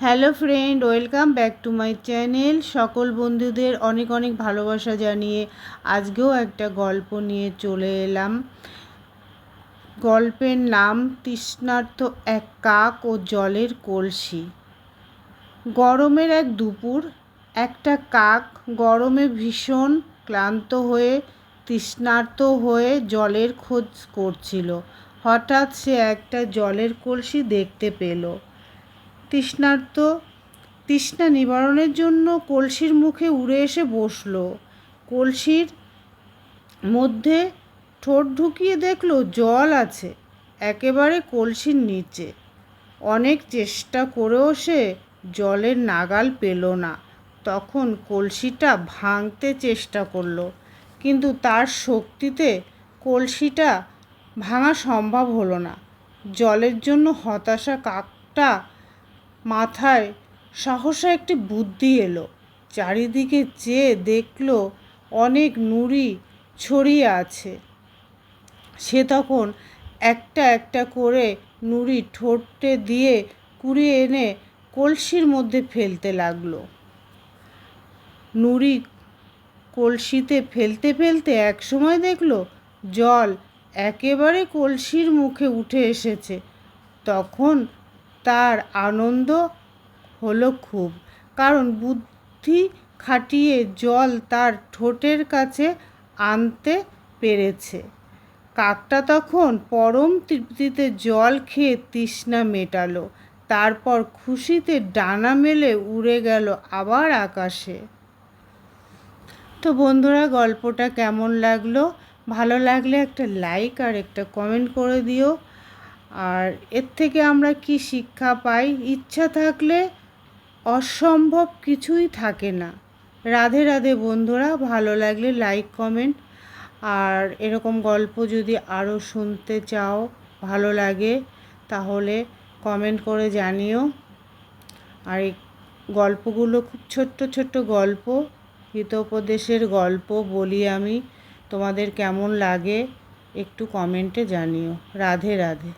Hello friend, welcome back to my channel. সকল বন্ধুদের অনেক অনেক ভালোবাসা জানিয়ে আজকেও একটা গল্প নিয়ে চলে এলাম। গল্পের নাম তৃষ্ণার্ত এক কাক ও জলের কলসি। গরমের এক দুপুর, একটা কাক গরমে ভীষণ ক্লান্ত হয়ে তৃষ্ণার্ত হয়ে জলের খোঁজ করছিল। হঠাৎ সে একটা জলের কলসি দেখতে পেল। তৃষ্ণা নিবারণের জন্য কলসির মুখে উড়ে এসে বসল। কলসির মধ্যে ঠোঁট ঢুকিয়ে দেখল জল আছে একেবারে কলসির নিচে। অনেক চেষ্টা করেও সে জলের নাগাল পেল না। তখন কলসিটা ভাঙতে চেষ্টা করলো, কিন্তু তার শক্তিতে কলসিটা ভাঙা সম্ভব হলো না। জলের জন্য হতাশা কাকটা মাথায় সহসা একটি বুদ্ধি এলো। চারিদিকে চেয়ে দেখল অনেক নুড়ি ছড়িয়ে আছে। সে তখন একটা একটা করে নুড়ি ঠোঁটে দিয়ে কুড়িয়ে এনে কলসির মধ্যে ফেলতে লাগলো। নুড়ি কলসিতে ফেলতে ফেলতে একসময় দেখল জল একেবারে কলসির মুখে উঠে এসেছে। তখন তার আনন্দ হলো খুব, কারণ বুদ্ধি খাটিয়ে জল তার ঠোঁটের কাছে আনতে পেরেছে। কাকটা তখন পরম তৃপ্তিতে জল খেয়ে তৃষ্ণা মেটালো। তারপর খুশিতে ডানা মেলে উড়ে গেল আবার আকাশে। তো বন্ধুরা, গল্পটা কেমন লাগলো? ভালো লাগলে একটা লাইক আর একটা কমেন্ট করে দিও। আর এর থেকে আমরা কি শিক্ষা পাই? ইচ্ছা থাকলে অসম্ভব কিছুই থাকে না। রাধে রাধে বন্ধুরা, ভালো লাগলে লাইক কমেন্ট। আর এরকম গল্প যদি আরও শুনতে চাও, ভালো লাগে, তাহলে কমেন্ট করে জানিও। আর এই গল্পগুলো খুব ছোট্ট ছোট্ট গল্প, হিতোপদেশের গল্প বলি আমি। তোমাদের কেমন লাগে একটু কমেন্টে জানিও। রাধে রাধে।